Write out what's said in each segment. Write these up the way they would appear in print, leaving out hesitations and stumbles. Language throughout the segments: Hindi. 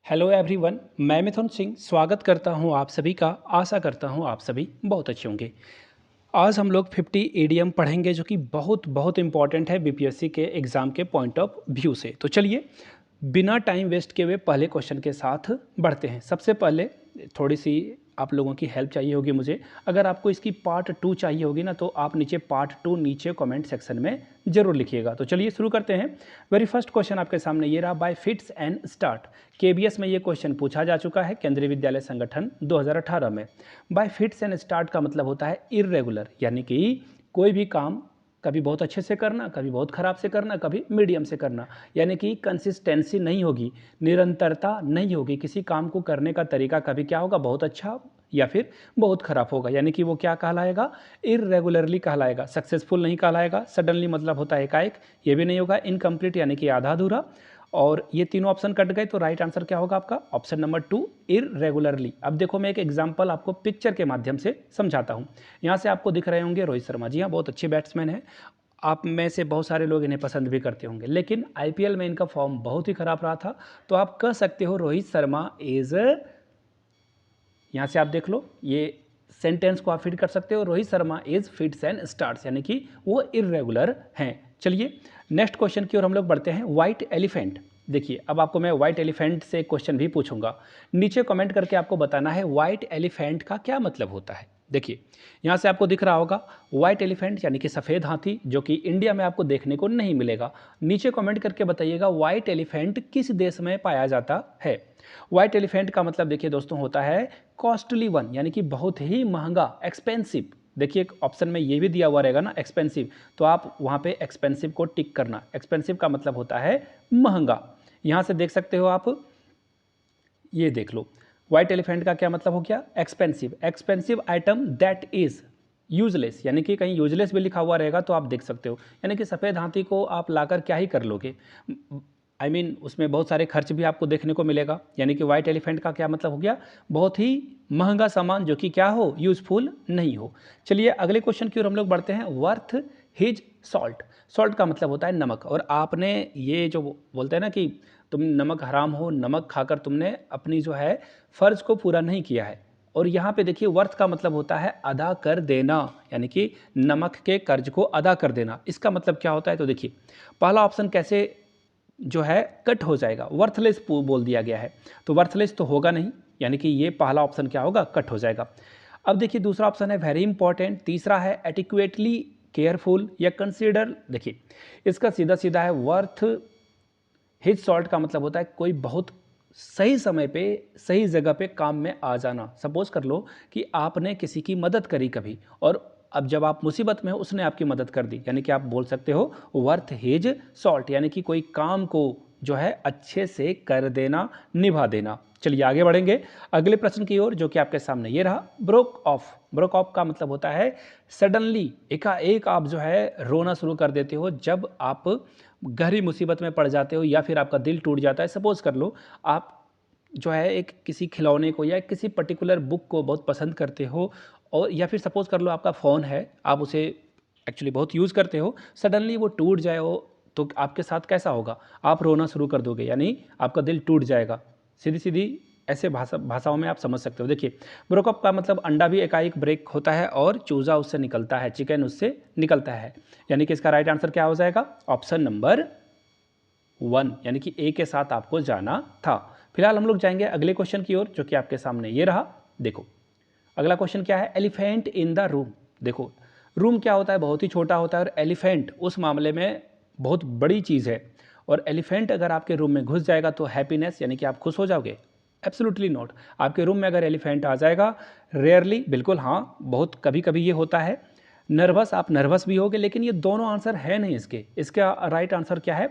हेलो एवरीवन, मैं मिथुन सिंह स्वागत करता हूं आप सभी का। आशा करता हूं आप सभी बहुत अच्छे होंगे। आज हम लोग 50 ईडीएम पढ़ेंगे जो कि बहुत बहुत इंपॉर्टेंट है बीपीएससी के एग्ज़ाम के पॉइंट ऑफ व्यू से। तो चलिए बिना टाइम वेस्ट किए हुए पहले क्वेश्चन के साथ बढ़ते हैं। सबसे पहले थोड़ी सी आप लोगों की हेल्प चाहिए होगी मुझे। अगर आपको इसकी पार्ट 2 चाहिए होगी ना, तो आप नीचे पार्ट 2 नीचे कमेंट सेक्शन में ज़रूर लिखिएगा। तो चलिए शुरू करते हैं। वेरी फर्स्ट क्वेश्चन आपके सामने ये रहा, bye fits and start. KBS में ये क्वेश्चन पूछा जा चुका है केंद्रीय विद्यालय संगठन 2018 में। बाय फिट्स एंड स्टार्ट का मतलब होता है इर्रेगुलर, यानी कि कोई भी काम कभी बहुत अच्छे से करना, कभी बहुत ख़राब से करना, कभी मीडियम से करना, यानी कि कंसिस्टेंसी नहीं होगी, निरंतरता नहीं होगी। किसी काम को करने का तरीका कभी क्या होगा, बहुत अच्छा या फिर बहुत ख़राब होगा, यानी कि वो क्या कहलाएगा, इररेगुलरली कहलाएगा। सक्सेसफुल नहीं कहलाएगा। सडनली मतलब होता है एकाएक, ये भी नहीं होगा। इनकम्प्लीट यानी कि आधा अधूरा। और ये तीनों ऑप्शन कट गए तो राइट आंसर क्या होगा आपका, ऑप्शन नंबर 2 इररेगुलरली। अब देखो मैं एक एग्जांपल आपको पिक्चर के माध्यम से समझाता हूँ। यहाँ से आपको दिख रहे होंगे रोहित शर्मा जी, हाँ बहुत अच्छे बैट्समैन हैं। आप में से बहुत सारे लोग इन्हें पसंद भी करते होंगे, लेकिन आईपीएल में इनका फॉर्म बहुत ही खराब रहा था। तो आप कह सकते हो रोहित शर्मा इज, यहाँ से आप देख लो, ये सेंटेंस को आप फिट कर सकते हो, Rohit Sharma is fits and starts, यानी कि वो इररेगुलर हैं। चलिए नेक्स्ट क्वेश्चन की ओर हम लोग बढ़ते हैं। White elephant. देखिए अब आपको मैं व्हाइट एलिफेंट से क्वेश्चन भी पूछूंगा, नीचे कमेंट करके आपको बताना है व्हाइट एलिफेंट का क्या मतलब होता है। देखिए यहाँ से आपको दिख रहा होगा व्हाइट एलिफेंट यानी कि सफ़ेद हाथी, जो कि इंडिया में आपको देखने को नहीं मिलेगा। नीचे कमेंट करके बताइएगा व्हाइट एलिफेंट किस देश में पाया जाता है। व्हाइट एलिफेंट का मतलब देखिए दोस्तों होता है कॉस्टली वन, यानी कि बहुत ही महंगा, एक्सपेंसिव। देखिए एक ऑप्शन में ये भी दिया हुआ रहेगा ना एक्सपेंसिव, तो आप वहाँ पे एक्सपेंसिव को टिक करना। एक्सपेंसिव का मतलब होता है महंगा। यहाँ से देख सकते हो आप, ये देख लो व्हाइट एलिफेंट का क्या मतलब हो गया, expensive. Expensive item that is useless, यानी कि कहीं यूजलेस भी लिखा हुआ रहेगा तो आप देख सकते हो, यानी कि सफ़ेद हाथी को आप लाकर क्या ही कर लोगे। आई मीन उसमें बहुत सारे खर्च भी आपको देखने को मिलेगा, यानी कि व्हाइट एलिफेंट का क्या मतलब हो गया, बहुत ही महंगा सामान जो कि क्या हो, यूजफुल नहीं हो। चलिए अगले क्वेश्चन की ओर हम लोग बढ़ते हैं। Worth his salt. सॉल्ट का मतलब होता है नमक, और आपने ये जो बोलते हैं ना कि तुम नमक हराम हो, नमक खाकर तुमने अपनी जो है फ़र्ज को पूरा नहीं किया है। और यहाँ पे देखिए वर्थ का मतलब होता है अदा कर देना, यानी कि नमक के कर्ज को अदा कर देना। इसका मतलब क्या होता है, तो देखिए पहला ऑप्शन कैसे जो है कट हो जाएगा, वर्थलेस बोल दिया गया है, तो वर्थलेस तो होगा नहीं, यानी कि ये पहला ऑप्शन क्या होगा, कट हो जाएगा। अब देखिए दूसरा ऑप्शन है वेरी इंपॉर्टेंट, तीसरा है एडिक्वेटली केयरफुल या कंसीडर। देखिए इसका सीधा सीधा है वर्थ हिज सॉल्ट का मतलब होता है कोई बहुत सही समय पे सही जगह पे काम में आ जाना। सपोज कर लो कि आपने किसी की मदद करी कभी, और अब जब आप मुसीबत में हो उसने आपकी मदद कर दी, यानी कि आप बोल सकते हो वर्थ हिज सॉल्ट, यानी कि कोई काम को जो है अच्छे से कर देना, निभा देना। चलिए आगे बढ़ेंगे अगले प्रश्न की ओर, जो कि आपके सामने ये रहा, ब्रोक ऑफ। ब्रोक ऑफ का मतलब होता है सडनली, एकाएक आप जो है रोना शुरू कर देते हो जब आप गहरी मुसीबत में पड़ जाते हो या फिर आपका दिल टूट जाता है। सपोज कर लो आप जो है एक किसी खिलौने को या किसी पर्टिकुलर बुक को बहुत पसंद करते हो, और या फिर सपोज कर लो आपका फ़ोन है, आप उसे एक्चुअली बहुत यूज़ करते हो, सडनली वो टूट जाए हो तो आपके साथ कैसा होगा, आप रोना शुरू कर दोगे, यानी आपका दिल टूट जाएगा। सीधी सीधी ऐसे भाषाओं में आप समझ सकते हो। देखिए ब्रोकअप का मतलब अंडा भी एकाएक ब्रेक होता है और चूज़ा उससे निकलता है, चिकन उससे निकलता है, यानी कि इसका राइट आंसर क्या हो जाएगा, ऑप्शन नंबर 1, यानी कि ए के साथ आपको जाना था। फिलहाल हम लोग जाएंगे अगले क्वेश्चन की ओर, जो कि आपके सामने ये रहा। देखो अगला क्वेश्चन क्या है, एलिफेंट इन द रूम। देखो रूम क्या होता है, बहुत ही छोटा होता है, और एलिफेंट उस मामले में बहुत बड़ी चीज़ है। और एलिफेंट अगर आपके रूम में घुस जाएगा तो हैप्पीनेस, यानी कि आप खुश हो जाओगे, एब्सोल्युटली नॉट। आपके रूम में अगर एलिफेंट आ जाएगा, रेयरली, बिल्कुल हाँ, बहुत कभी कभी ये होता है, नर्वस, आप नर्वस भी होगे, लेकिन ये दोनों आंसर है नहीं इसके। इसका राइट आंसर क्या है,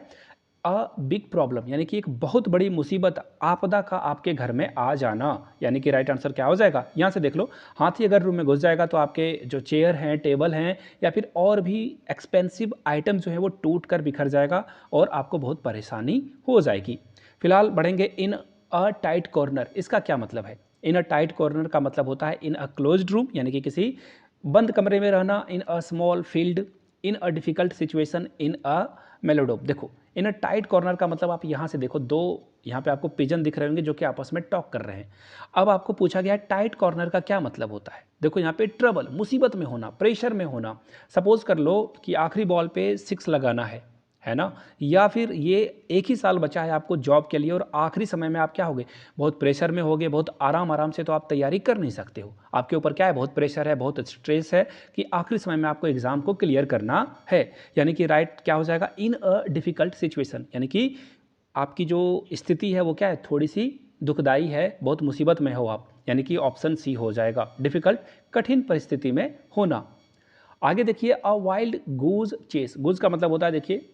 अ बिग प्रॉब्लम, यानी कि एक बहुत बड़ी मुसीबत, आपदा का आपके घर में आ जाना, यानी कि राइट आंसर क्या हो जाएगा। यहाँ से देख लो, हाथी अगर रूम में घुस जाएगा तो आपके जो चेयर हैं, टेबल हैं, या फिर और भी एक्सपेंसिव आइटम जो है वो टूट कर बिखर जाएगा और आपको बहुत परेशानी हो जाएगी। फिलहाल बढ़ेंगे इन अ टाइट कॉर्नर। इसका क्या मतलब है, इन अ टाइट कॉर्नर का मतलब होता है इन अ क्लोज्ड रूम, यानी कि किसी बंद कमरे में रहना, in a small field, in a difficult situation, in a मेलोडोप। देखो इन अ टाइट कॉर्नर का मतलब आप यहाँ से देखो, दो यहाँ पे आपको पिजन दिख रहे होंगे जो कि आपस में टॉक कर रहे हैं। अब आपको पूछा गया है टाइट कॉर्नर का क्या मतलब होता है। देखो यहाँ पे ट्रबल, मुसीबत में होना, प्रेशर में होना। सपोज कर लो कि आखिरी बॉल पे 6 लगाना है ना, या फिर ये एक ही साल बचा है आपको जॉब के लिए और आखिरी समय में आप क्या होगे, बहुत प्रेशर में होगे, बहुत आराम से तो आप तैयारी कर नहीं सकते हो, आपके ऊपर क्या है, बहुत प्रेशर है, बहुत स्ट्रेस है कि आखिरी समय में आपको एग्जाम को क्लियर करना है। यानी कि राइट क्या हो जाएगा, इन अ डिफिकल्ट सिचुएशन, यानी कि आपकी जो स्थिति है वो क्या है, थोड़ी सी दुखदाई है, बहुत मुसीबत में हो आप, यानी कि ऑप्शन सी हो जाएगा, डिफिकल्ट, कठिन परिस्थिति में होना। आगे देखिए, अ वाइल्ड गूज चेस। गूज का मतलब होता है, देखिए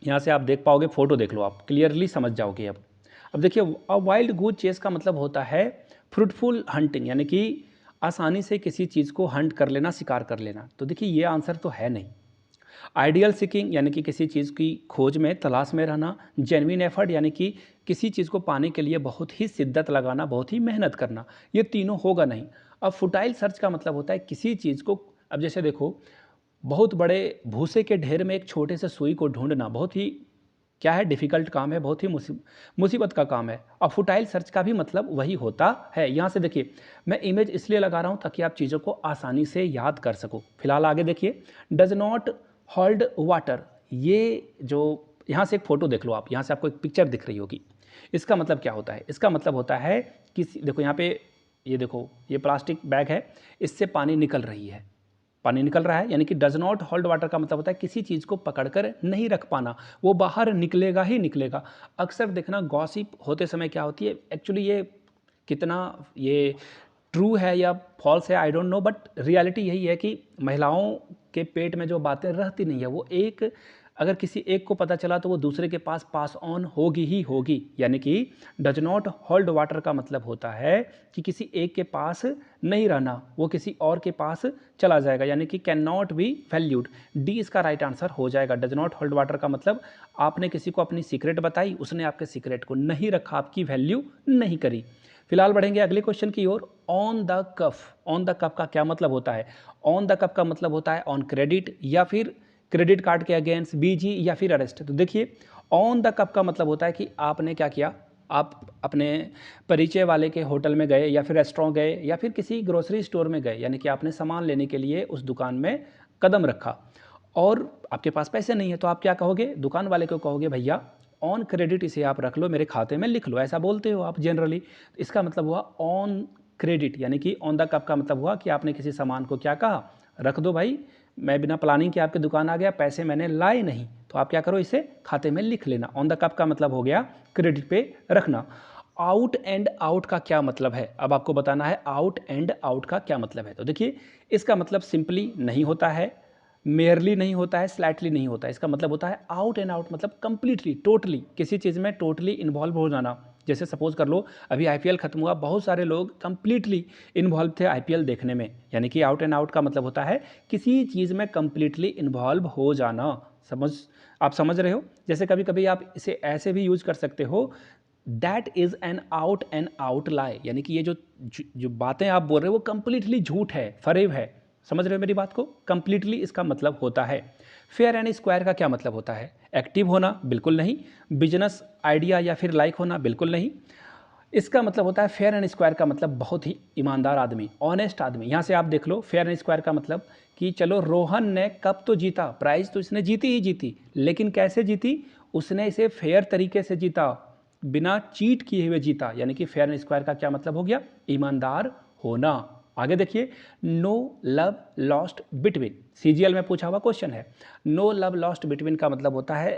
यहाँ से आप देख पाओगे, फोटो देख लो आप क्लियरली समझ जाओगे। अब देखिए, अ वाइल्ड गूज चेस का मतलब होता है फ्रूटफुल हंटिंग, यानी कि आसानी से किसी चीज़ को हंट कर लेना, शिकार कर लेना। तो देखिए ये आंसर तो है नहीं। आइडियल सीकिंग, यानी कि किसी चीज़ की खोज में, तलाश में रहना। जेन्युइन एफर्ट, यानी कि किसी चीज़ को पाने के लिए बहुत ही शिद्दत लगाना, बहुत ही मेहनत करना। ये तीनों होगा नहीं। अब फुटाइल सर्च का मतलब होता है किसी चीज़ को, अब जैसे देखो बहुत बड़े भूसे के ढेर में एक छोटे से सुई को ढूंढना बहुत ही क्या है, डिफिकल्ट काम है, बहुत ही मुसीबत का काम है। अब फुटाइल सर्च का भी मतलब वही होता है। यहाँ से देखिए मैं इमेज इसलिए लगा रहा हूँ ताकि आप चीज़ों को आसानी से याद कर सको। फिलहाल आगे देखिए, डज नॉट होल्ड वाटर। ये जो यहाँ से एक फ़ोटो देख लो आप, यहाँ से आपको एक पिक्चर दिख रही होगी। इसका मतलब क्या होता है, इसका मतलब होता है कि देखो यहाँ पे, ये देखो ये प्लास्टिक बैग है, इससे पानी निकल रही है, पानी निकल रहा है, यानी कि डज नॉट होल्ड वाटर का मतलब होता है किसी चीज़ को पकड़कर नहीं रख पाना, वो बाहर निकलेगा ही निकलेगा। अक्सर देखना गॉसिप होते समय क्या होती है, एक्चुअली ये कितना ये ट्रू है या फॉल्स है I don't know, but reality यही है कि महिलाओं के पेट में जो बातें रहती नहीं है, वो एक अगर किसी एक को पता चला तो वो दूसरे के पास ऑन होगी ही होगी। यानी कि डज नॉट होल्ड वाटर का मतलब होता है कि किसी एक के पास नहीं रहना, वो किसी और के पास चला जाएगा, यानी कि can not be valued. D इसका राइट आंसर हो जाएगा। डज नॉट होल्ड वाटर का मतलब आपने किसी को अपनी सीक्रेट बताई, उसने आपके सीक्रेट को नहीं रखा, आपकी वैल्यू नहीं करी। फिलहाल बढ़ेंगे अगले क्वेश्चन की ओर। On the cuff, on the cuff का क्या मतलब होता है। ऑन द कफ का मतलब होता है ऑन क्रेडिट, या फिर क्रेडिट कार्ड के अगेंस्ट, बीजी, या फिर अरेस्ट। तो देखिए ऑन द कफ का मतलब होता है कि आपने क्या किया, आप अपने परिचय वाले के होटल में गए, या फिर रेस्टोरेंट गए, या फिर किसी ग्रोसरी स्टोर में गए, यानी कि आपने सामान लेने के लिए उस दुकान में कदम रखा और आपके पास पैसे नहीं है, तो आप क्या कहोगे, दुकान वाले को कहोगे भैया ऑन क्रेडिट इसे आप रख लो, मेरे खाते में लिख लो, ऐसा बोलते हो आप जनरली। इसका मतलब हुआ ऑन क्रेडिट, यानी कि ऑन द कप का मतलब हुआ कि आपने किसी सामान को क्या कहा, रख दो भाई, मैं बिना प्लानिंग के आपकी दुकान आ गया, पैसे मैंने लाए नहीं, तो आप क्या करो, इसे खाते में लिख लेना। ऑन द कप का मतलब हो गया क्रेडिट पे रखना। आउट एंड आउट का क्या मतलब है, अब आपको बताना है आउट एंड आउट का क्या मतलब है। तो देखिए इसका मतलब सिंपली नहीं होता है, मेयरली नहीं होता है, स्लाइटली नहीं होता है। इसका मतलब होता है आउट एंड आउट, मतलब कंप्लीटली, टोटली, किसी चीज़ में टोटली इन्वॉल्व हो जाना। जैसे सपोज कर लो अभी आईपीएल खत्म हुआ, बहुत सारे लोग कंप्लीटली इन्वॉल्व थे आईपीएल देखने में, यानी कि आउट एंड आउट का मतलब होता है किसी चीज़ में कंप्लीटली इन्वॉल्व हो जाना। आप समझ रहे हो। जैसे कभी कभी आप इसे ऐसे भी यूज कर सकते हो, दैट इज़ एन आउट लाई, यानी कि ये जो बातें आप बोल रहे हो वो कंप्लीटली झूठ है, फरेब है। समझ रहे हो मेरी बात को, कंप्लीटली इसका मतलब होता है। फेयर एंड स्क्वायर का क्या मतलब होता है, एक्टिव होना, बिल्कुल नहीं। बिजनेस आइडिया या फिर लाइक होना, बिल्कुल नहीं। इसका मतलब होता है फेयर एंड स्क्वायर का मतलब बहुत ही ईमानदार आदमी, ऑनेस्ट आदमी। यहाँ से आप देख लो फेयर एंड स्क्वायर का मतलब कि चलो रोहन ने कप तो जीता, प्राइज तो इसने जीती ही जीती, लेकिन कैसे जीती, उसने इसे फेयर तरीके से जीता, बिना चीट किए हुए जीता, यानी कि फेयर एंड स्क्वायर का क्या मतलब हो गया, ईमानदार होना। आगे देखिए, no love lost between, CGL में पूछा हुआ क्वेश्चन है। नो लव लॉस्ट बिटवीन का मतलब होता है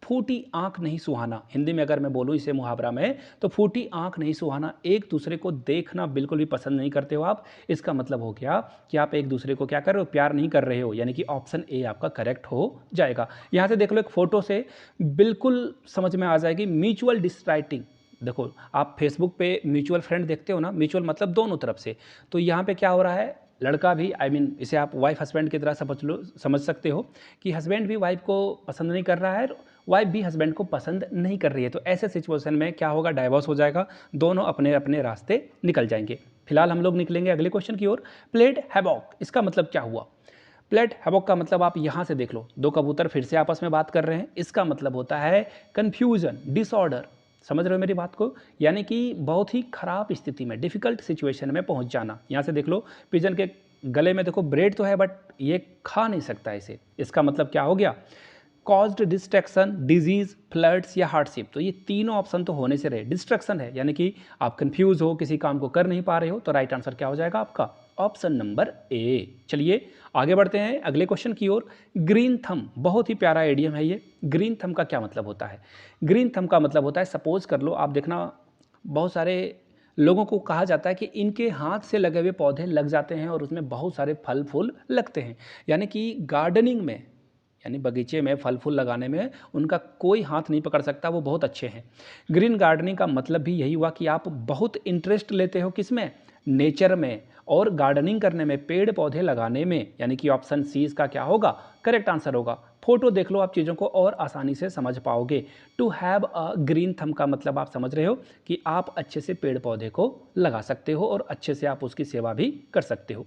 फूटी आंख नहीं सुहाना। हिंदी में अगर मैं बोलूँ इसे मुहावरा में, तो फूटी आंख नहीं सुहाना, एक दूसरे को देखना बिल्कुल भी पसंद नहीं करते हो आप। इसका मतलब हो गया कि आप एक दूसरे को क्या कर रहे हो, प्यार नहीं कर रहे हो, यानी कि ऑप्शन ए आपका करेक्ट हो जाएगा। यहाँ से देख लो एक फोटो से बिल्कुल समझ में आ जाएगी, म्यूचुअल डिस्ट्राइटिंग। देखो आप फेसबुक पे म्यूचुअल फ्रेंड देखते हो ना, म्यूचुअल मतलब दोनों तरफ से, तो यहाँ पे क्या हो रहा है, लड़का भी इसे आप वाइफ हस्बैंड की तरह समझ सकते हो कि हस्बैंड भी वाइफ को पसंद नहीं कर रहा है, वाइफ भी हस्बैंड को पसंद नहीं कर रही है। तो ऐसे सिचुएशन में क्या होगा, डाइवोर्स हो जाएगा, दोनों अपने अपने रास्ते निकल जाएंगे। फिलहाल हम लोग निकलेंगे अगले क्वेश्चन की ओर। प्लेड हैवॉक, इसका मतलब क्या हुआ, प्लेट हैवॉक का मतलब आप यहाँ से देख लो, दो कबूतर फिर से आपस में बात कर रहे हैं, इसका मतलब होता है कन्फ्यूजन, डिसऑर्डर। समझ रहे हो मेरी बात को? यानी कि बहुत ही खराब स्थिति में, डिफिकल्ट सिचुएशन में पहुंच जाना। यहाँ से देख लो, पिजन के गले में देखो ब्रेड तो है बट ये खा नहीं सकता इसे, इसका मतलब क्या हो गया? कॉज्ड डिस्ट्रैक्शन, डिजीज, फ्लड्स या हार्डशिप। तो ये तीनों ऑप्शन तो होने से रहे। डिस्ट्रैक्शन है यानी कि आप कंफ्यूज हो, किसी काम को कर नहीं पा रहे हो, तो राइट आंसर क्या हो जाएगा आपका? Option number A. चलिए आगे बढ़ते हैं अगले क्वेश्चन की ओर। ग्रीन थंब, बहुत ही प्यारा एडियम है ये। ग्रीन थंब का क्या मतलब होता है? ग्रीन थंब का मतलब होता है, सपोज कर लो, आप देखना बहुत सारे लोगों को कहा जाता है कि इनके हाथ से लगे हुए पौधे लग जाते हैं और उसमें बहुत सारे फल फूल लगते हैं। यानी कि गार्डनिंग में, यानी बगीचे में फल फूल लगाने में उनका कोई हाथ नहीं पकड़ सकता, वो बहुत अच्छे हैं। ग्रीन गार्डनिंग का मतलब भी यही हुआ कि आप बहुत इंटरेस्ट लेते हो किसमें? नेचर में और गार्डनिंग करने में, पेड़ पौधे लगाने में। यानी कि ऑप्शन सी इसका क्या होगा? करेक्ट आंसर होगा। फोटो देख लो, आप चीज़ों को और आसानी से समझ पाओगे। To have a green thumb का मतलब आप समझ रहे हो कि आप अच्छे से पेड़ पौधे को लगा सकते हो और अच्छे से आप उसकी सेवा भी कर सकते हो।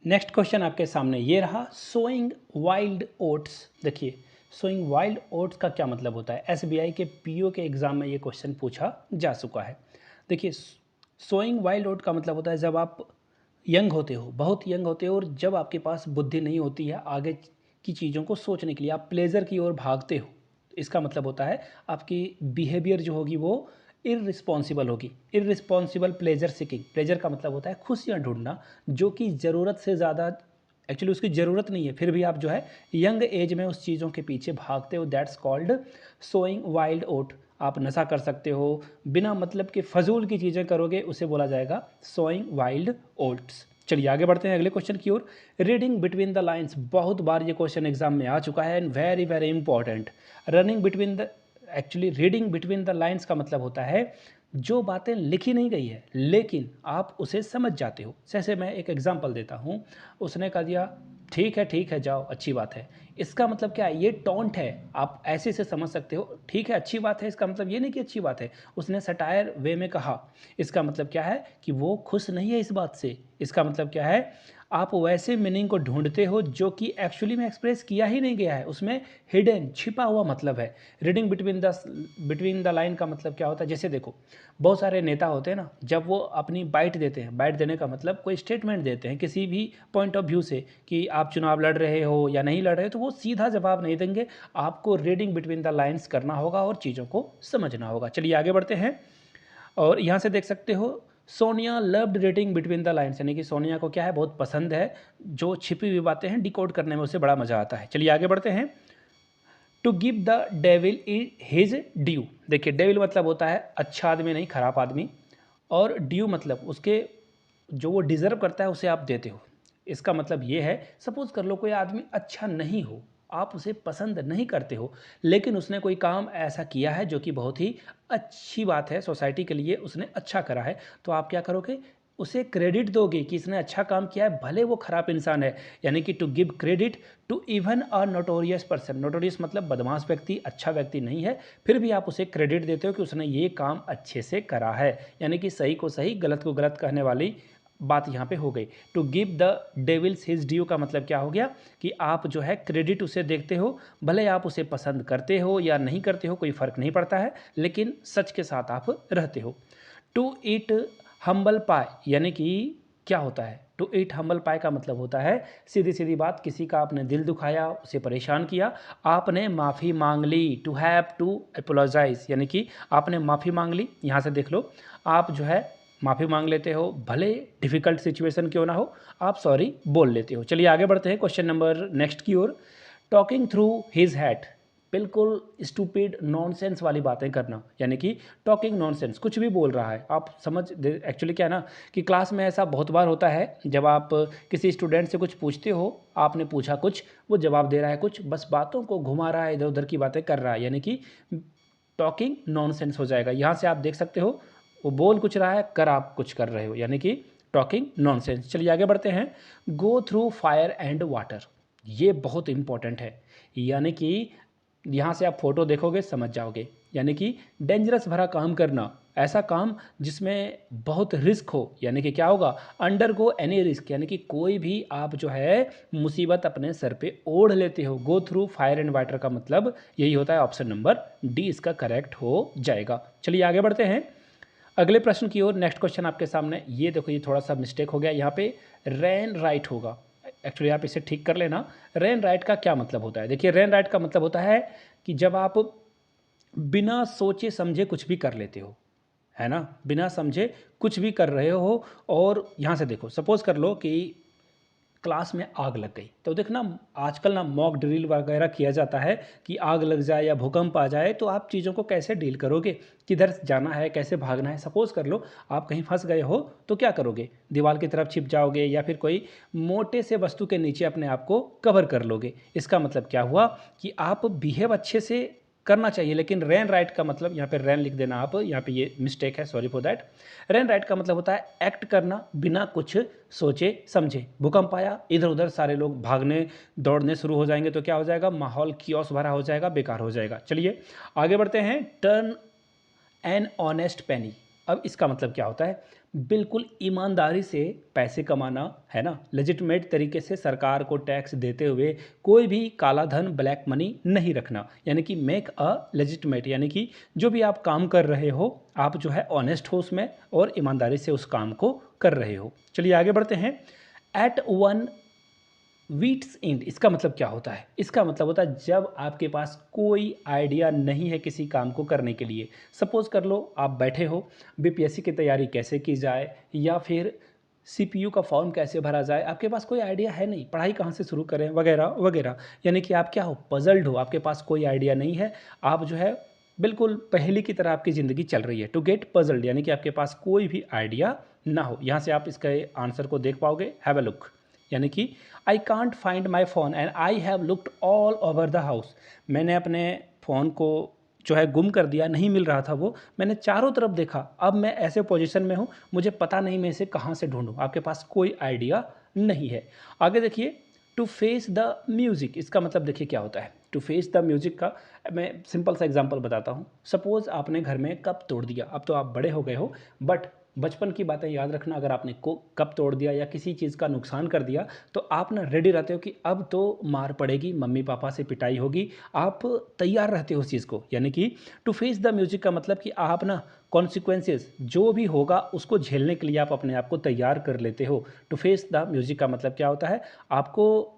नेक्स्ट क्वेश्चन आपके सामने ये रहा, सोइंग वाइल्ड ओट्स। देखिए, सोइंग वाइल्ड ओट्स का क्या मतलब होता है? एसबीआई के पीओ के एग्जाम में ये क्वेश्चन पूछा जा चुका है। देखिए, सोइंग वाइल्ड ओट का मतलब होता है जब आप यंग होते हो, बहुत यंग होते हो, और जब आपके पास बुद्धि नहीं होती है आगे की चीज़ों को सोचने के लिए, आप प्लेजर की ओर भागते हो। इसका मतलब होता है आपकी बिहेवियर जो होगी वो इररिस्पॉन्सिबल होगी। इररिस्पॉन्सिबल प्लेजर सीकिंग, प्लेजर का मतलब होता है खुशियाँ ढूंढना, जो कि ज़रूरत से ज़्यादा, एक्चुअली उसकी ज़रूरत नहीं है, फिर भी आप जो है यंग एज में उस चीज़ों के पीछे भागते हो। दैट्स कॉल्ड सोइंग वाइल्ड ओट। आप नशा कर सकते हो, बिना मतलब के फजूल की चीज़ें करोगे, उसे बोला जाएगा सोइंग वाइल्ड ओट्स। चलिए आगे बढ़ते हैं अगले क्वेश्चन की ओर। रीडिंग बिटवीन द लाइन्स, बहुत बार ये क्वेश्चन एग्जाम में आ चुका है and very very important. Running between the, actually reading between the lines का मतलब होता है जो बातें लिखी नहीं गई है लेकिन आप उसे समझ जाते हो। जैसे मैं एक एग्जांपल देता हूँ, उसने कह दिया ठीक है जाओ, अच्छी बात है। इसका मतलब क्या है? ये टोंट है, आप ऐसे से समझ सकते हो। ठीक है अच्छी बात है, इसका मतलब ये नहीं कि अच्छी बात है, उसने सटायर वे में कहा। इसका मतलब क्या है? कि वो खुश नहीं है इस बात से। इसका मतलब क्या है? आप वैसे मीनिंग को ढूंढते हो जो कि एक्चुअली में एक्सप्रेस किया ही नहीं गया है, उसमें हिडन, छिपा हुआ मतलब है। रीडिंग बिटवीन द लाइन का मतलब क्या होता है? जैसे देखो, बहुत सारे नेता होते हैं ना, जब वो अपनी बाइट देते हैं, बाइट देने का मतलब कोई स्टेटमेंट देते हैं किसी भी पॉइंट ऑफ व्यू से कि आप चुनाव लड़ रहे हो या नहीं लड़ रहे हो, तो वो सीधा जवाब नहीं देंगे, आपको रीडिंग बिटवीन द लाइन्स करना होगा और चीज़ों को समझना होगा। चलिए आगे बढ़ते हैं, और यहाँ से देख सकते हो, Sonia loved reading between the lines, यानी कि सोनिया को क्या है? बहुत पसंद है जो छिपी हुई बातें हैं डिकोड करने में, उसे बड़ा मजा आता है। चलिए आगे बढ़ते हैं। To give the devil his due. देखिए, डेविल मतलब होता है अच्छा आदमी नहीं, खराब आदमी, और ड्यू मतलब उसके जो वो डिज़र्व करता है उसे आप देते हो। इसका मतलब ये है, सपोज कर लो कोई आदमी अच्छा नहीं हो, आप उसे पसंद नहीं करते हो, लेकिन उसने कोई काम ऐसा किया है जो कि बहुत ही अच्छी बात है, सोसाइटी के लिए उसने अच्छा करा है, तो आप क्या करोगे? उसे क्रेडिट दोगे कि इसने अच्छा काम किया है, भले वो खराब इंसान है। यानी कि to give credit to even a notorious person. Notorious मतलब बदमाश व्यक्ति, अच्छा व्यक्ति नहीं है, फिर भी आप उसे क्रेडिट देते हो कि उसने ये काम अच्छे से करा है। यानी कि सही को सही, गलत को गलत कहने वाली बात यहाँ पे हो गई। To give the devil's his due का मतलब क्या हो गया? कि आप जो है क्रेडिट उसे देखते हो, भले आप उसे पसंद करते हो या नहीं करते हो, कोई फ़र्क नहीं पड़ता है, लेकिन सच के साथ आप रहते हो। टू ईट हम्बल पाई, यानी कि क्या होता है? टू ईट हम्बल पाई का मतलब होता है, सीधी सीधी बात, किसी का आपने दिल दुखाया, उसे परेशान किया, आपने माफ़ी मांग ली। टू हैव टू अपोलोजाइज, यानी कि आपने माफ़ी मांग ली। यहाँ से देख लो, आप जो है माफ़ी मांग लेते हो, भले डिफ़िकल्ट सिचुएशन क्यों ना हो, आप सॉरी बोल लेते हो। चलिए आगे बढ़ते हैं क्वेश्चन नंबर नेक्स्ट की ओर। टॉकिंग थ्रू हिज हैट, बिल्कुल स्टूपिड नॉनसेंस वाली बातें करना, यानी कि टॉकिंग नॉनसेंस, कुछ भी बोल रहा है, आप समझ। एक्चुअली क्या है ना कि क्लास में ऐसा बहुत बार होता है, जब आप किसी स्टूडेंट से कुछ पूछते हो, आपने पूछा कुछ, वो जवाब दे रहा है कुछ, बस बातों को घुमा रहा है, इधर उधर की बातें कर रहा है, यानी कि टॉकिंग नॉनसेंस हो जाएगा। यहाँ से आप देख सकते हो, वो बोल कुछ रहा है, कर आप कुछ कर रहे हो, यानी कि टॉकिंग नॉनसेंस। चलिए आगे बढ़ते हैं। Go through fire and water, ये बहुत इंपॉर्टेंट है, यानी कि यहाँ से आप फोटो देखोगे समझ जाओगे। यानी कि डेंजरस भरा काम करना, ऐसा काम जिसमें बहुत रिस्क हो, यानी कि क्या होगा, अंडरगो एनी रिस्क, यानी कि कोई भी आप जो है मुसीबत अपने सर पे ओढ़ लेते हो। Go through fire and water का मतलब यही होता है। ऑप्शन नंबर डी इसका करेक्ट हो जाएगा। चलिए आगे बढ़ते हैं अगले प्रश्न की ओर। नेक्स्ट क्वेश्चन आपके सामने, ये देखो, ये थोड़ा सा मिस्टेक हो गया यहाँ पे, रेन राइट होगा। एक्चुअली आप इसे ठीक कर लेना। रेन राइट का क्या मतलब होता है? देखिए, रेन राइट का मतलब होता है कि जब आप बिना सोचे समझे कुछ भी कर लेते हो, है ना, बिना समझे कुछ भी कर रहे हो। और यहाँ से देखो, सपोज कर लो कि क्लास में आग लग गई, तो देखना आजकल ना मॉक ड्रिल वगैरह किया जाता है कि आग लग जाए या भूकंप आ जाए तो आप चीज़ों को कैसे डील करोगे, किधर जाना है, कैसे भागना है। सपोज़ कर लो आप कहीं फंस गए हो तो क्या करोगे, दीवार की तरफ छिप जाओगे या फिर कोई मोटे से वस्तु के नीचे अपने आप को कवर कर लोगे। इसका मतलब क्या हुआ कि आप बिहेव अच्छे से करना चाहिए, लेकिन रेन राइट का मतलब, यहाँ पे रेन लिख देना आप, यहाँ पे ये मिस्टेक है, sorry for that. Rain right का मतलब होता है एक्ट करना बिना कुछ सोचे समझे। भूकंप आया, इधर उधर सारे लोग भागने दौड़ने शुरू हो जाएंगे तो क्या हो जाएगा, माहौल कियोस भरा हो जाएगा, बेकार हो जाएगा। चलिए आगे बढ़ते हैं। टर्न एन ऑनेस्ट पेनी, अब इसका मतलब क्या होता है, बिल्कुल ईमानदारी से पैसे कमाना, है ना, लेजिटमेट तरीके से सरकार को टैक्स देते हुए कोई भी काला धन ब्लैक मनी नहीं रखना, यानी कि मेक अ लेजिटमेट, यानी कि जो भी आप काम कर रहे हो आप जो है ऑनेस्ट हो उसमें और ईमानदारी से उस काम को कर रहे हो। चलिए आगे बढ़ते हैं। एट वन वीट्स एंड, इसका मतलब क्या होता है? इसका मतलब होता है जब आपके पास कोई आइडिया नहीं है किसी काम को करने के लिए। सपोज कर लो आप बैठे हो, बीपीएससी की तैयारी कैसे की जाए या फिर सीपीयू का फॉर्म कैसे भरा जाए, आपके पास कोई आइडिया है नहीं, पढ़ाई कहाँ से शुरू करें वगैरह वगैरह, यानी कि आप क्या हो, पजल्ड हो, आपके पास कोई आइडिया नहीं है। आप जो है बिल्कुल पहेली की तरह आपकी ज़िंदगी चल रही है। टू गेट पजल्ड, यानी कि आपके पास कोई भी आइडिया ना हो। यहाँ से आप इसके आंसर को देख पाओगे, हैव अ लुक, यानी कि I can't find my phone and I have looked all over the house, मैंने अपने फ़ोन को जो है गुम कर दिया, नहीं मिल रहा था वो, मैंने चारों तरफ देखा, अब मैं ऐसे पोजीशन में हूँ मुझे पता नहीं मैं इसे कहाँ से ढूंढूं। आपके पास कोई आइडिया नहीं है। आगे देखिए, टू फेस द म्यूज़िक, इसका मतलब देखिए क्या होता है। टू फेस द म्यूज़िक का मैं सिंपल सा एग्जांपल बताता हूँ। सपोज़ आपने घर में कप तोड़ दिया, अब तो आप बड़े हो गए हो, बट बचपन की बातें याद रखना, अगर आपने को कप तोड़ दिया या किसी चीज़ का नुकसान कर दिया तो आप ना रेडी रहते हो कि अब तो मार पड़ेगी, मम्मी पापा से पिटाई होगी, आप तैयार रहते हो उस चीज़ को। यानी कि टू फेस द म्यूजिक का मतलब कि आप ना कॉन्सिक्वेंसेस जो भी होगा उसको झेलने के लिए आप अपने आप को तैयार कर लेते हो। टू फेस द म्यूजिक का मतलब क्या होता है, आपको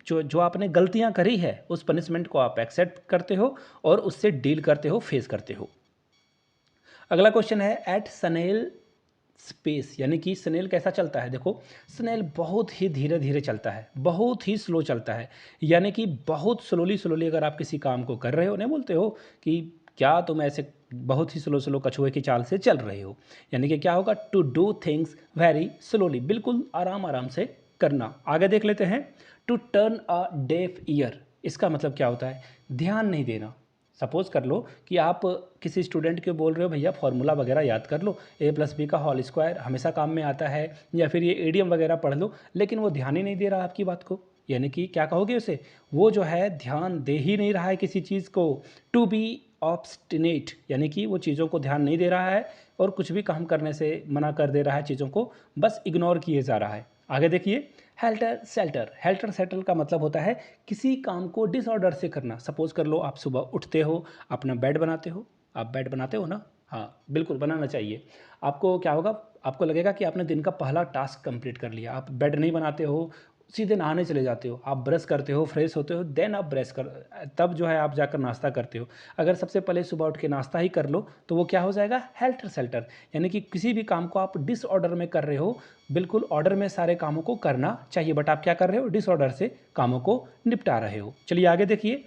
जो जो आपने गलतियां करी है उस पनिशमेंट को आप एक्सेप्ट करते हो और उससे डील करते हो, फेस करते हो। अगला क्वेश्चन है, एट सनेल स्पेस, यानी कि स्नेल कैसा चलता है। देखो स्नेल बहुत ही धीरे धीरे चलता है, बहुत ही स्लो चलता है, यानी कि बहुत स्लोली स्लोली अगर आप किसी काम को कर रहे हो, नहीं बोलते हो कि क्या तुम ऐसे बहुत ही स्लो स्लो कछुए की चाल से चल रहे हो, यानी कि क्या होगा, to do things very slowly, बिल्कुल आराम आराम से करना। आगे देख लेते हैं। To turn a deaf ear, इसका मतलब क्या होता है, ध्यान नहीं देना। सपोज़ कर लो कि आप किसी स्टूडेंट के बोल रहे हो भैया फॉर्मूला वगैरह याद कर लो, ए प्लस बी का होल स्क्वायर हमेशा काम में आता है, या फिर ये एडीएम वगैरह पढ़ लो, लेकिन वो ध्यान ही नहीं दे रहा आपकी बात को, यानी कि क्या कहोगे उसे, वो जो है ध्यान दे ही नहीं रहा है किसी चीज़ को। टू बी ऑब्स्टिनेट, यानी कि वो चीज़ों को ध्यान नहीं दे रहा है और कुछ भी काम करने से मना कर दे रहा है, चीज़ों को बस इग्नोर किए जा रहा है। आगे देखिए, हेल्टर सेल्टर, हेल्टर सेल्टर का मतलब होता है किसी काम को डिसऑर्डर से करना। सपोज कर लो आप सुबह उठते हो, अपना बेड बनाते हो, आप बेड बनाते हो ना, हाँ बिल्कुल बनाना चाहिए। आपको क्या होगा, आपको लगेगा कि आपने दिन का पहला टास्क कंप्लीट कर लिया। आप बेड नहीं बनाते हो, सीधे नहाने चले जाते हो, आप ब्रश करते हो, फ्रेश होते हो, देन आप ब्रश कर, तब जो है आप जाकर नाश्ता करते हो। अगर सबसे पहले सुबह उठ के नाश्ता ही कर लो तो वो क्या हो जाएगा, हेल्टर सेल्टर, यानी कि किसी भी काम को आप डिसऑर्डर में कर रहे हो। बिल्कुल ऑर्डर में सारे कामों को करना चाहिए, बट आप क्या कर रहे हो, डिसऑर्डर से कामों को निपटा रहे हो। चलिए आगे देखिए,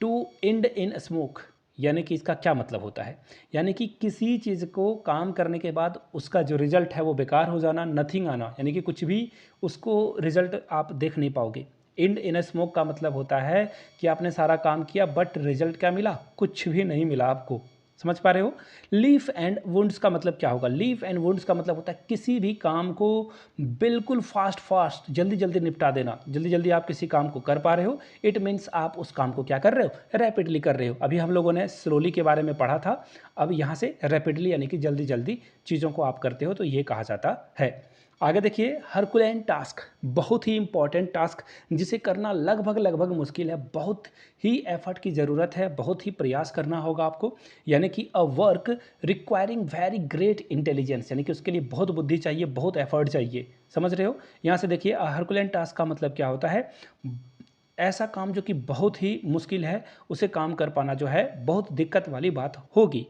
टू एंड इन स्मोक, यानी कि इसका क्या मतलब होता है, यानी कि किसी चीज़ को काम करने के बाद उसका जो रिजल्ट है वो बेकार हो जाना, नथिंग आना, यानी कि कुछ भी उसको रिजल्ट आप देख नहीं पाओगे। एंड इन स्मोक का मतलब होता है कि आपने सारा काम किया बट रिजल्ट क्या मिला, कुछ भी नहीं मिला आपको, समझ पा रहे हो? लीफ एंड वुंड्स का मतलब क्या होगा? लीफ एंड वुंड्स का मतलब होता है किसी भी काम को बिल्कुल फास्ट जल्दी जल्दी निपटा देना। जल्दी जल्दी आप किसी काम को कर पा रहे हो, इट मीन्स आप उस काम को क्या कर रहे हो? रैपिडली कर रहे हो। अभी हम लोगों ने स्लोली के बारे में पढ़ा था, अब यहाँ से रैपिडली यानी कि जल्दी जल्दी चीज़ों को आप करते हो, तो ये कहा जाता है। आगे देखिए, हरकुलेन टास्क, बहुत ही इंपॉर्टेंट टास्क जिसे करना लगभग लगभग मुश्किल है, बहुत ही एफर्ट की ज़रूरत है, बहुत ही प्रयास करना होगा आपको, यानी कि a work requiring very great intelligence, यानी कि उसके लिए बहुत बुद्धि चाहिए, बहुत एफर्ट चाहिए। समझ रहे हो? यहाँ से देखिए, हरकुलेन टास्क का मतलब क्या होता है? ऐसा काम जो कि बहुत ही मुश्किल है, उसे काम कर पाना जो है बहुत दिक्कत वाली बात होगी।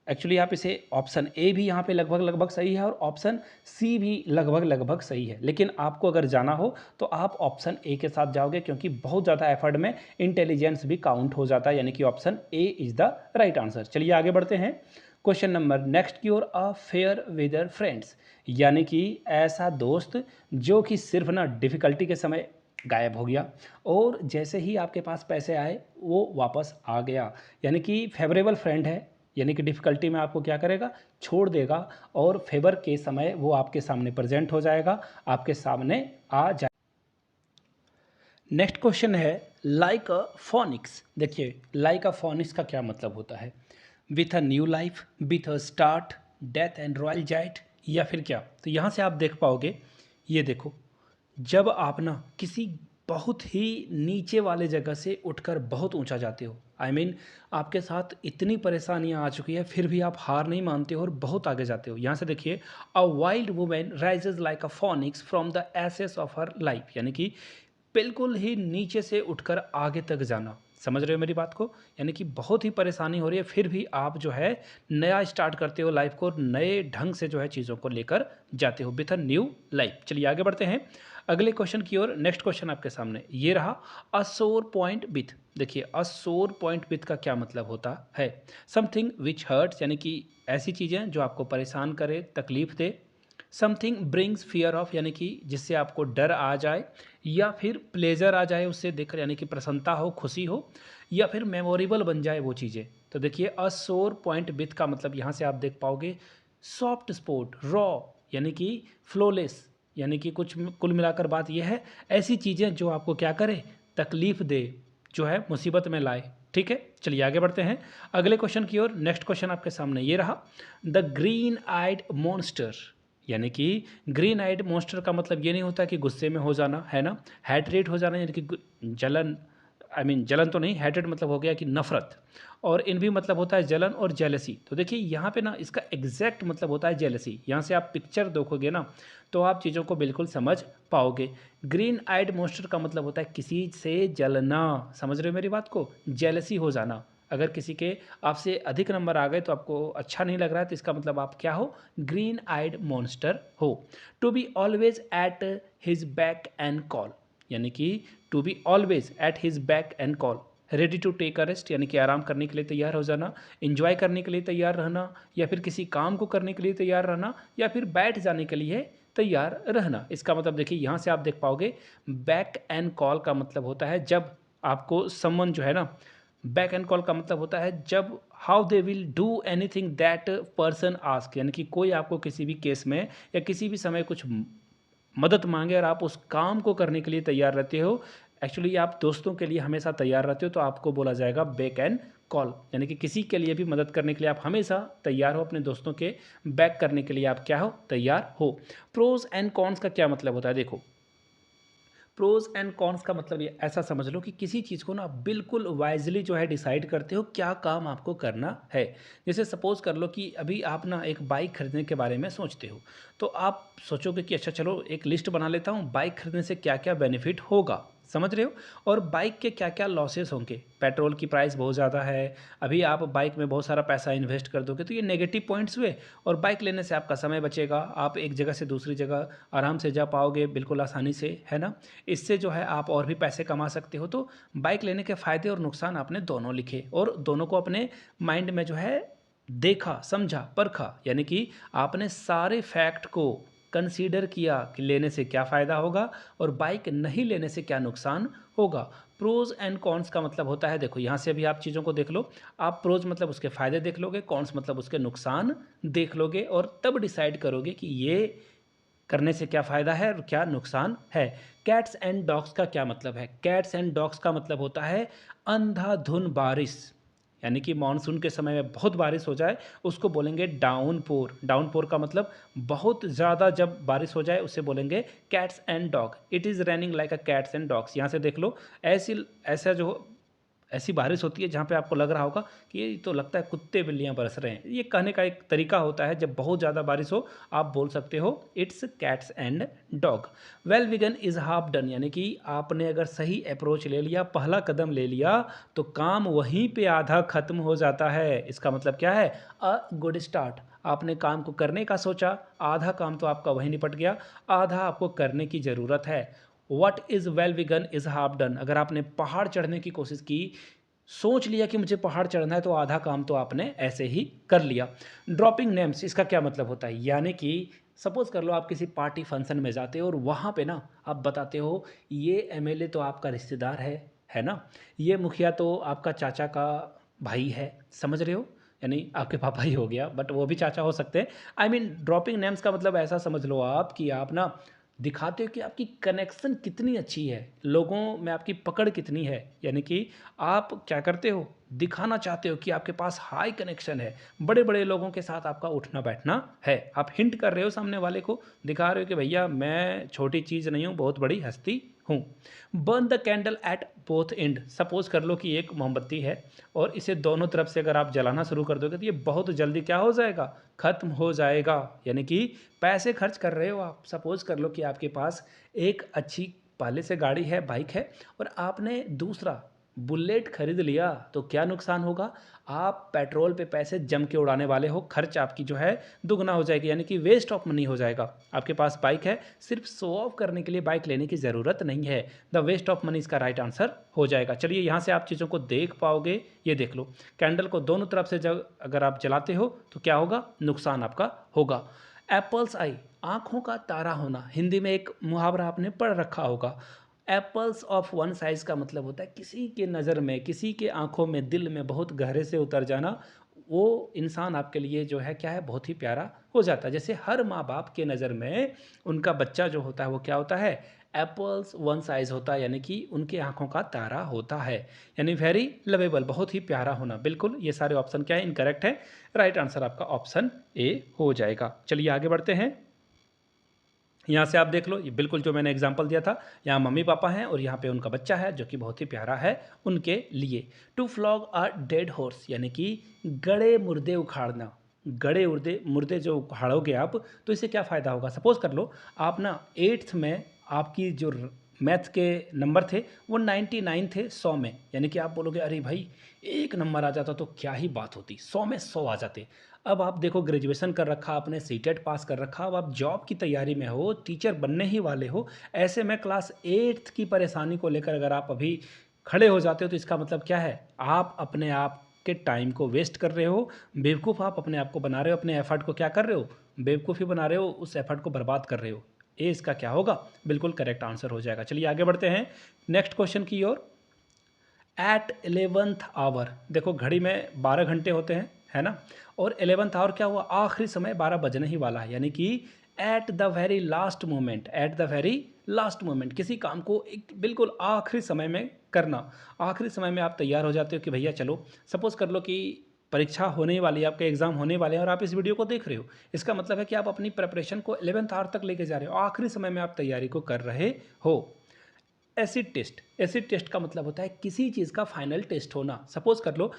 एक्चुअली आप इसे ऑप्शन ए भी यहाँ पे लगभग लगभग सही है और ऑप्शन सी भी लगभग लगभग सही है, लेकिन आपको अगर जाना हो तो आप ऑप्शन ए के साथ जाओगे, क्योंकि बहुत ज़्यादा एफर्ट में इंटेलिजेंस भी काउंट हो जाता है, यानी कि option A is the right answer. चलिए आगे बढ़ते हैं। क्वेश्चन नंबर नेक्स्ट की ओर, अ फेयर वेदर फ्रेंड्स, यानी कि ऐसा दोस्त जो कि सिर्फ ना डिफ़िकल्टी के समय गायब हो गया और जैसे ही आपके पास पैसे आए वो वापस आ गया, यानी कि फेवरेबल फ्रेंड है, यानी कि डिफ़िकल्टी में आपको क्या करेगा? छोड़ देगा, और फेवर के समय वो आपके सामने प्रेजेंट हो जाएगा, आपके सामने आ जाए। नेक्स्ट क्वेश्चन है, लाइक अ फोनिक्स। देखिए, लाइक अ फोनिक्स का क्या मतलब होता है? With a new life, with a start, death and रॉयल जाइट, या फिर क्या? तो यहाँ से आप देख पाओगे, ये देखो, जब आप ना किसी बहुत ही नीचे वाले जगह से उठकर बहुत ऊंचा जाते हो, आई मीन आपके साथ इतनी परेशानियां आ चुकी है, फिर भी आप हार नहीं मानते हो और बहुत आगे जाते हो। यहाँ से देखिए, a wild women rises like a phoenix from the ashes of her life, यानी कि बिल्कुल ही नीचे से उठकर आगे तक जाना। समझ रहे हो मेरी बात को? यानी कि बहुत ही परेशानी हो रही है, फिर भी आप जो है नया स्टार्ट करते हो लाइफ को, नए ढंग से जो है चीज़ों को लेकर जाते हो विथ अ न्यू लाइफ। चलिए आगे बढ़ते हैं अगले क्वेश्चन की ओर। नेक्स्ट क्वेश्चन आपके सामने ये रहा, अ सोर पॉइंट विथ। देखिए, अ सोर पॉइंट विथ का क्या मतलब होता है? समथिंग विच हर्ट्स, यानी कि ऐसी चीज़ें जो आपको परेशान करे, तकलीफ दे। समथिंग ब्रिंग्स फियर ऑफ, यानी कि जिससे आपको डर आ जाए, या फिर प्लेजर आ जाए उससे देखकर, यानी कि प्रसन्नता हो, खुशी हो, या फिर मेमोरेबल बन जाए वो चीज़ें। तो देखिए, अ सोर पॉइंट विथ का मतलब यहाँ से आप देख पाओगे, सॉफ्ट स्पॉट, रॉ, यानी कि फ्लोलेस, यानी कि कुछ कुल मिलाकर बात यह है, ऐसी चीज़ें जो आपको क्या करे? तकलीफ दे, जो है मुसीबत में लाए। ठीक है, चलिए आगे बढ़ते हैं अगले क्वेश्चन की ओर। नेक्स्ट क्वेश्चन आपके सामने ये रहा, द ग्रीन आइड मॉन्स्टर, यानी कि ग्रीन आइड मॉन्स्टर का मतलब ये नहीं होता कि गुस्से में हो जाना, है ना, हैट्रेट हो जाना, यानी कि जलन, आई मीन जलन तो नहीं, हैट्रेट मतलब हो गया कि नफरत, और इन भी मतलब होता है जलन और जेलसी। तो देखिए यहाँ पे ना इसका एग्जैक्ट मतलब होता है जेलसी। यहाँ से आप पिक्चर देखोगे ना तो आप चीज़ों को बिल्कुल समझ पाओगे। ग्रीन आइड मॉन्स्टर का मतलब होता है किसी से जलना। समझ रहे हो मेरी बात को? जेलसी हो जाना। अगर किसी के आपसे अधिक नंबर आ गए तो आपको अच्छा नहीं लग रहा है, तो इसका मतलब आप क्या हो? ग्रीन आइड मॉन्स्टर हो। To be always at his back and call, यानी कि to be always at his back and call, ready to take a rest, यानी कि आराम करने के लिए तैयार हो जाना, इंजॉय करने के लिए तैयार रहना, या फिर किसी काम को करने के लिए तैयार रहना, या फिर बैठ जाने के लिए तैयार रहना। इसका मतलब देखिए यहाँ से आप देख पाओगे, बैक एंड कॉल का मतलब होता है जब आपको समवन जो है ना, बैक एंड कॉल का मतलब होता है जब how they will do anything that person ask, यानी कि कोई आपको किसी भी केस में या किसी भी समय कुछ मदद मांगे और आप उस काम को करने के लिए तैयार रहते हो। एक्चुअली आप दोस्तों के लिए हमेशा तैयार रहते हो, तो आपको बोला जाएगा बैक एंड कॉल, यानी कि किसी के लिए भी मदद करने के लिए आप हमेशा तैयार हो, अपने दोस्तों के बैक करने के लिए आप क्या हो? तैयार हो। प्रोज एंड कॉन्स का क्या मतलब होता है? देखो, प्रोज एंड कॉन्स का मतलब ये ऐसा समझ लो कि किसी चीज़ को ना बिल्कुल वाइजली जो है डिसाइड करते हो क्या काम आपको करना है। जैसे सपोज कर लो कि अभी आप ना एक बाइक खरीदने के बारे में सोचते हो, तो आप सोचोगे कि अच्छा चलो एक लिस्ट बना लेता हूँ, बाइक खरीदने से क्या क्या बेनिफिट होगा, समझ रहे हो, और बाइक के क्या क्या लॉसेस होंगे। पेट्रोल की प्राइस बहुत ज़्यादा है, अभी आप बाइक में बहुत सारा पैसा इन्वेस्ट कर दोगे, तो ये नेगेटिव पॉइंट्स हुए। और बाइक लेने से आपका समय बचेगा, आप एक जगह से दूसरी जगह आराम से जा पाओगे बिल्कुल आसानी से, है ना। इससे जो है आप और भी पैसे कमा सकते हो। तो बाइक लेने के फ़ायदे और नुकसान आपने दोनों लिखे और दोनों को अपने माइंड में जो है देखा, समझा, परखा, यानी कि आपने सारे फैक्ट को कंसीडर किया कि लेने से क्या फ़ायदा होगा और बाइक नहीं लेने से क्या नुकसान होगा। प्रोज एंड कॉन्स का मतलब होता है, देखो यहाँ से अभी आप चीज़ों को देख लो, आप प्रोज मतलब उसके फ़ायदे देख लोगे, कॉन्स मतलब उसके नुकसान देख लोगे और तब डिसाइड करोगे कि ये करने से क्या फ़ायदा है और क्या नुकसान है। कैट्स एंड डॉग्स का क्या मतलब है? कैट्स एंड डॉग्स का मतलब होता है अंधाधुन बारिश, यानी कि मानसून के समय में बहुत बारिश हो जाए उसको बोलेंगे डाउनपोर। डाउनपोर का मतलब बहुत ज़्यादा जब बारिश हो जाए उसे बोलेंगे cats and dog. It is raining like a cats and dogs. यहाँ से देख लो, ऐसा जो ऐसी बारिश होती है जहाँ पे आपको लग रहा होगा कि ये तो लगता है कुत्ते बिल्लियाँ बरस रहे हैं। ये कहने का एक तरीका होता है, जब बहुत ज़्यादा बारिश हो आप बोल सकते हो it's cats and dog. Well begin is half done, यानी कि आपने अगर सही अप्रोच ले लिया, पहला कदम ले लिया तो काम वहीं पे आधा खत्म हो जाता है। इसका मतलब क्या है? A good start. आपने काम को करने का सोचा, आधा काम तो आपका वहीं निपट गया, आधा आपको करने की ज़रूरत है। What is well begin is half done. अगर आपने पहाड़ चढ़ने की कोशिश की, सोच लिया कि मुझे पहाड़ चढ़ना है, तो आधा काम तो आपने ऐसे ही कर लिया। ड्रॉपिंग नेम्स, इसका क्या मतलब होता है? यानी कि सपोज़ कर लो आप किसी पार्टी फंक्शन में जाते हो और वहाँ पे ना आप बताते हो ये एमएलए तो आपका रिश्तेदार है ना, ये मुखिया तो आपका चाचा का भाई है, समझ रहे हो, यानी आपके पापा ही हो गया बट वो भी चाचा हो सकते हैं। आई मीन ड्रॉपिंग नेम्स का मतलब ऐसा समझ लो आप कि आप ना दिखाते हो कि आपकी कनेक्शन कितनी अच्छी है, लोगों में आपकी पकड़ कितनी है, यानी कि आप क्या करते हो, दिखाना चाहते हो कि आपके पास हाई कनेक्शन है, बड़े बड़े लोगों के साथ आपका उठना बैठना है। आप हिंट कर रहे हो सामने वाले को, दिखा रहे हो कि भैया मैं छोटी चीज़ नहीं हूँ, बहुत बड़ी हस्ती हूँ। Burn the candle at both and. Suppose कर लो कि एक मोमबत्ती है और इसे दोनों तरफ से अगर आप जलाना शुरू कर दोगे तो ये बहुत जल्दी क्या हो जाएगा, ख़त्म हो जाएगा। यानी कि पैसे खर्च कर रहे हो आप, सपोज कर लो कि आपके पास एक अच्छी पहले से गाड़ी है, बाइक है, और आपने दूसरा बुलेट खरीद लिया तो क्या नुकसान होगा, आप पेट्रोल पे पैसे जम के उड़ाने वाले हो, खर्च आपकी जो है दुगना हो जाएगी, यानी कि वेस्ट ऑफ मनी हो जाएगा। आपके पास बाइक है, सिर्फ शो ऑफ करने के लिए बाइक लेने की ज़रूरत नहीं है, द वेस्ट ऑफ मनी इसका राइट आंसर हो जाएगा। चलिए यहाँ से आप चीज़ों को देख पाओगे, ये देख लो, कैंडल को दोनों तरफ से जब अगर आप जलाते हो तो क्या होगा, नुकसान आपका होगा। एप्पल्स आई, आँखों का तारा होना, हिंदी में एक मुहावरा आपने पढ़ रखा होगा। एप्पल्स ऑफ वन साइज़ का मतलब होता है किसी के नज़र में, किसी के आंखों में, दिल में बहुत गहरे से उतर जाना, वो इंसान आपके लिए जो है क्या है, बहुत ही प्यारा हो जाता है। जैसे हर माँ बाप के नज़र में उनका बच्चा जो होता है वो क्या होता है, एप्पल्स वन साइज़ होता है, यानी कि उनके आंखों का तारा होता है, यानी वेरी लवेबल, बहुत ही प्यारा होना। बिल्कुल ये सारे ऑप्शन क्या है, इनकरेक्ट है, राइट आंसर आपका ऑप्शन ए हो जाएगा। चलिए आगे बढ़ते हैं। यहाँ से आप देख लो, ये बिल्कुल जो मैंने एग्जांपल दिया था, यहाँ मम्मी पापा हैं और यहाँ पे उनका बच्चा है जो कि बहुत ही प्यारा है उनके लिए। To flog a dead horse, यानी कि गड़े मुर्दे उखाड़ना। गड़े मुर्दे मुर्दे जो उखाड़ोगे आप तो इससे क्या फ़ायदा होगा, सपोज़ कर लो आप ना 8th में आपकी जो मैथ के नंबर थे वो 99 थे 100 में, यानी कि आप बोलोगे अरे भाई एक नंबर आ जाता तो क्या ही बात होती, 100 में 100 आ जाते। अब आप देखो ग्रेजुएशन कर रखा आपने, सीटेट पास कर रखा, अब आप जॉब की तैयारी में हो, टीचर बनने ही वाले हो, ऐसे में क्लास 8th की परेशानी को लेकर अगर आप अभी खड़े हो जाते हो तो इसका मतलब क्या है, आप अपने आप के टाइम को वेस्ट कर रहे हो, बेवकूफ़ आप अपने आप को बना रहे हो, अपने एफर्ट को क्या कर रहे हो, बेवकूफ़ी बना रहे हो, उस एफर्ट को बर्बाद कर रहे हो। ए इसका क्या होगा, बिल्कुल करेक्ट आंसर हो जाएगा। चलिए आगे बढ़ते हैं नेक्स्ट क्वेश्चन की ओर। एट 11th आवर, देखो घड़ी में 12 घंटे होते हैं, है ना, और 11th आवर क्या हुआ, आखिरी समय 12 बजने ही वाला है, यानी कि at the very last moment, at the very last moment, किसी काम को एक बिल्कुल आखिरी समय में करना। आखिरी समय में आप तैयार हो जाते हो कि भैया चलो, सपोज़ कर लो कि परीक्षा होने वाली है, आपके एग्ज़ाम होने वाले हैं और आप इस वीडियो को देख रहे हो, इसका मतलब है कि आप अपनी प्रिपरेशन को 11th आवर तक लेके जा रहे हो, आखिरी समय में आप तैयारी को कर रहे हो। एसिड टेस्ट, एसिड टेस्ट का मतलब होता है किसी चीज़ का फाइनल टेस्ट होना। सपोज़ कर लो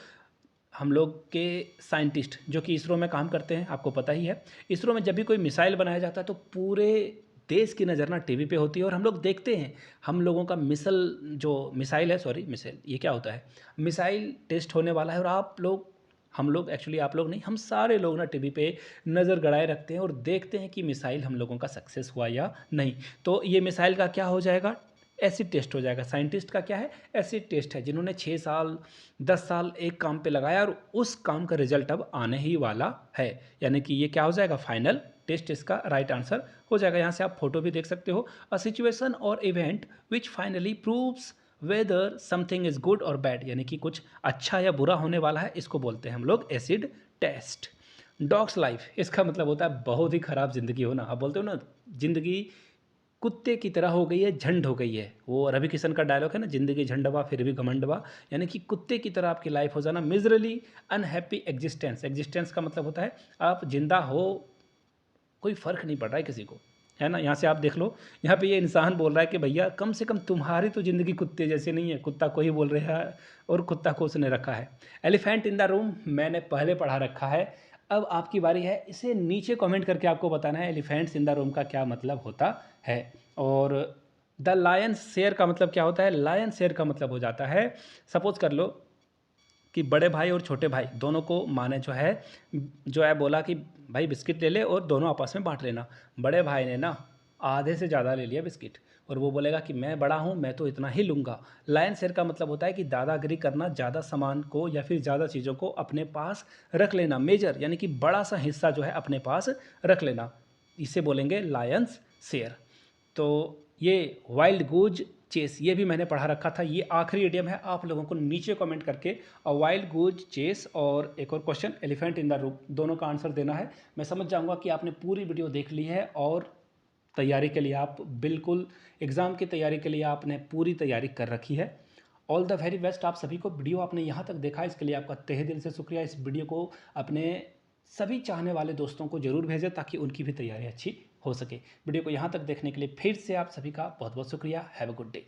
हम लोग के साइंटिस्ट जो कि इसरो में काम करते हैं, आपको पता ही है, इसरो में जब भी कोई मिसाइल बनाया जाता है तो पूरे देश की नज़र ना टीवी पे होती है और हम लोग देखते हैं, हम लोगों का मिसाइल है, सॉरी मिसाइल ये क्या होता है, मिसाइल टेस्ट होने वाला है और हम लोग एक्चुअली आप लोग नहीं, हम सारे लोग ना टीवी पे नज़र गड़ाए रखते हैं और देखते हैं कि मिसाइल हम लोगों का सक्सेस हुआ या नहीं। तो ये मिसाइल का क्या हो जाएगा, एसिड टेस्ट हो जाएगा। साइंटिस्ट का क्या है, एसिड टेस्ट है, जिन्होंने 6 साल 10 साल एक काम पे लगाया और उस काम का रिजल्ट अब आने ही वाला है, यानी कि ये क्या हो जाएगा, फाइनल टेस्ट इसका राइट आंसर हो जाएगा। यहाँ से आप फोटो भी देख सकते हो, अ सिचुएशन और event which finally proves whether something is good और बैड, यानी कि कुछ अच्छा या बुरा होने वाला है, इसको बोलते हैं हम लोग एसिड टेस्ट। डॉग्स लाइफ, इसका मतलब होता है बहुत ही ख़राब ज़िंदगी होना। आप बोलते हो ना, ज़िंदगी कुत्ते की तरह हो गई है, झंड हो गई है। वो रवि किशन का डायलॉग है ना, ज़िंदगी झंडवा फिर भी घमंडवा, यानी कि कुत्ते की तरह आपकी लाइफ हो जाना। मिजरली अनहैप्पी एग्जिस्टेंस, एग्जिस्टेंस का मतलब होता है आप जिंदा हो, कोई फ़र्क नहीं पड़ रहा है किसी को, है ना। यहाँ से आप देख लो, यहाँ पे ये इंसान बोल रहा है कि भैया कम से कम तुम्हारी तो ज़िंदगी कुत्ते जैसे नहीं है। कुत्ता को ही बोल रहा है और कुत्ता को उसने रखा है। एलिफेंट इन द रूम मैंने पहले पढ़ा रखा है, अब आपकी बारी है। इसे नीचे कमेंट करके आपको बताना है एलिफेंट्स इन द रूम का क्या मतलब होता है। और द लायन शेयर का मतलब क्या होता है? लायन शेयर का मतलब हो जाता है, सपोज कर लो कि बड़े भाई और छोटे भाई दोनों को माँ ने जो है बोला कि भाई बिस्किट ले ले और दोनों आपस में बांट लेना। बड़े भाई ने ना आधे से ज़्यादा ले लिया बिस्किट, और वो बोलेगा कि मैं बड़ा हूँ, मैं तो इतना ही लूँगा। लायन शेयर का मतलब होता है कि दादागिरी करना, ज़्यादा सामान को या फिर ज़्यादा चीज़ों को अपने पास रख लेना। मेजर यानी कि बड़ा सा हिस्सा जो है अपने पास रख लेना, इसे बोलेंगे लायंस शेयर। तो ये वाइल्ड गूज चेस, ये भी मैंने पढ़ा रखा था। ये आखिरी इडियम है, आप लोगों को नीचे कमेंट करके वाइल्ड गूज चेस और एक और question elephant in the room, दोनों का आंसर देना है। मैं समझ जाऊंगा कि आपने पूरी वीडियो देख ली है और तैयारी के लिए आप बिल्कुल, एग्ज़ाम की तैयारी के लिए आपने पूरी तैयारी कर रखी है। ऑल द वेरी बेस्ट आप सभी को। वीडियो आपने यहाँ तक देखा, इसके लिए आपका तहे दिल से शुक्रिया। इस वीडियो को अपने सभी चाहने वाले दोस्तों को ज़रूर भेजें ताकि उनकी भी तैयारी अच्छी हो सके। वीडियो को यहाँ तक देखने के लिए फिर से आप सभी का बहुत बहुत शुक्रिया। Have a good day.